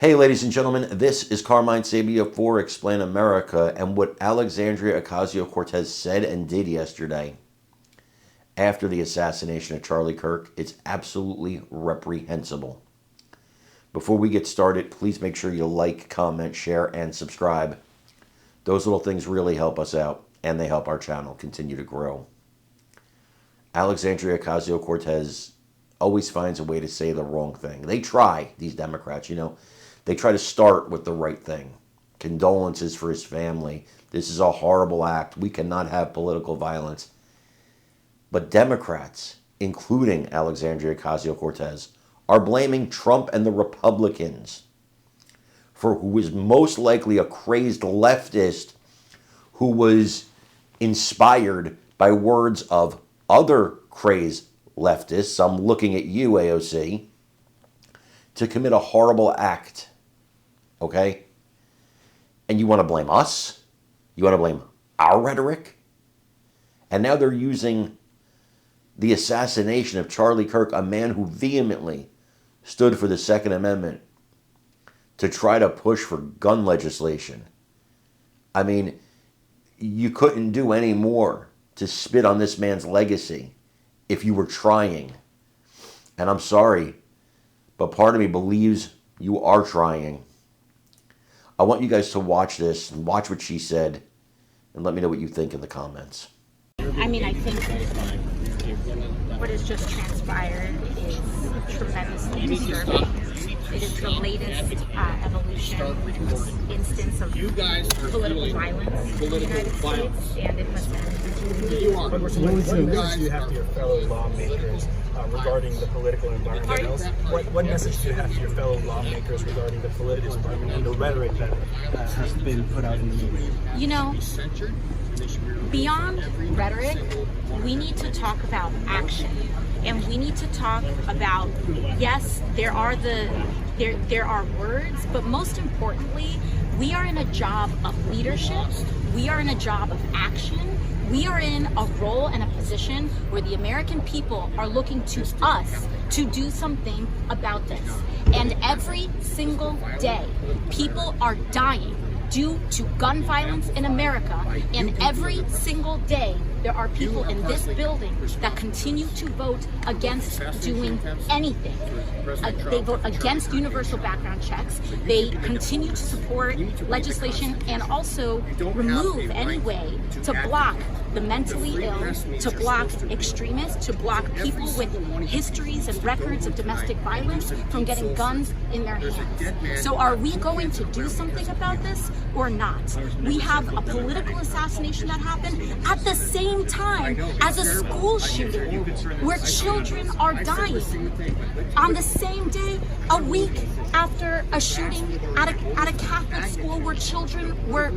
Hey, ladies and gentlemen, this is Carmine Sabia for Explain America, and what Alexandria Ocasio-Cortez said and did yesterday after the assassination of Charlie Kirk is absolutely reprehensible. Before we get started, please make sure you like, comment, share, and subscribe. Those little things really help us out, and they help our channel continue to grow. Alexandria Ocasio-Cortez always finds a way to say the wrong thing. They try, these Democrats, They try to start with the right thing. Condolences for his family. This is a horrible act. We cannot have political violence. But Democrats, including Alexandria Ocasio-Cortez, are blaming Trump and the Republicans for who is most likely a crazed leftist who was inspired by words of other crazed leftists, I'm looking at you, AOC, to commit a horrible act. Okay? And you want to blame us? You want to blame our rhetoric? And now they're using the assassination of Charlie Kirk, a man who vehemently stood for the Second Amendment, to try to push for gun legislation. I mean, you couldn't do any more to spit on this man's legacy if you were trying. And I'm sorry, but part of me believes you are trying. I want you guys to watch this and watch what she said and let me know what you think in the comments. I think what has just transpired is tremendously disturbing. It is the latest evolution, instance of political violence in the United States, and it must end. What message do you have to your fellow lawmakers regarding the political environment? What message do you have to your fellow lawmakers regarding the political environment and the rhetoric that has been put out in the media? Beyond rhetoric, we need to talk about action. And we need to talk about, yes, there are words, but most importantly, we are in a job of leadership. We are in a job of action. We are in a role and a position where the American people are looking to us to do something about this. And every single day, people are dying due to gun violence in America, and every single day there are people in this building that continue to vote against doing anything. They vote against universal background checks. They continue to support legislation and also remove any way to block the mentally ill, to block extremists, to block people with histories and records of domestic violence from getting guns in their hands. So are we going to do something about this or not? We have a political assassination that happened at the same time as a school shooting where children are dying. On the same day, a week after a shooting at a Catholic school where children were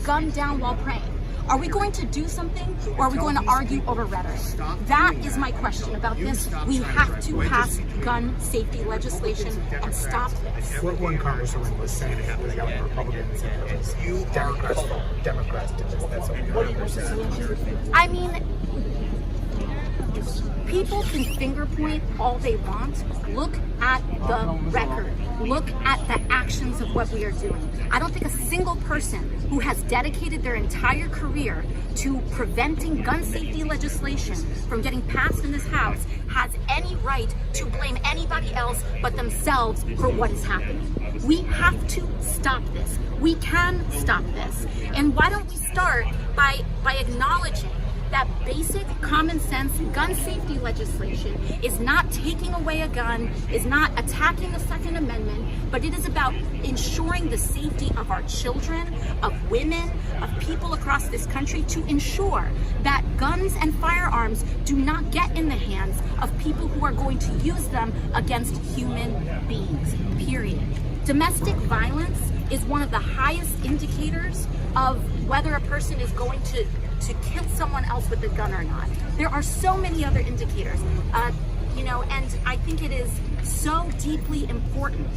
gunned down while praying. Are we going to do something, or are we going to argue over rhetoric? That is my question about this. We have to pass gun safety legislation and stop this. What one congresswoman was saying happening out in Republicans and Democrats did this. That's people can finger point all they want. Look at the record. Look at the actions of what we are doing. I don't think a single person who has dedicated their entire career to preventing gun safety legislation from getting passed in this House has any right to blame anybody else but themselves for what is happening. We have to stop this. We can stop this. And why don't we start by acknowledging that basic common sense gun safety legislation is not taking away a gun, is not attacking the Second Amendment, but it is about ensuring the safety of our children, of women, of people across this country, to ensure that guns and firearms do not get in the hands of people who are going to use them against human beings, period. Domestic violence is one of the highest indicators of whether a person is going to kill someone else with a gun or not. There are so many other indicators, and I think it is so deeply important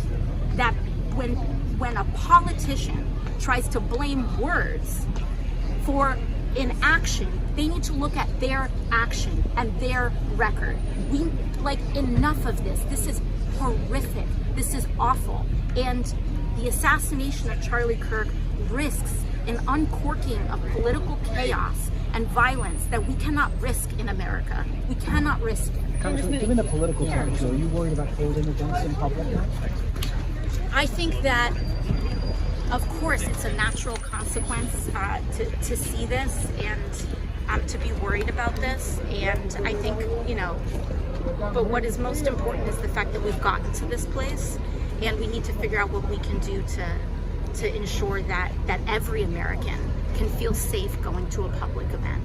that when a politician tries to blame words for inaction, they need to look at their action and their record. Enough of this. This is horrific. This is awful. And The assassination of Charlie Kirk risks an uncorking of political chaos and violence that we cannot risk in America. We cannot risk it. Congressman, given the political temperature, are you worried about holding events in public now? I think that, of course, it's a natural consequence to see this and to be worried about this. And I think, but what is most important is the fact that we've gotten to this place, and we need to figure out what we can do to ensure that every American can feel safe going to a public event.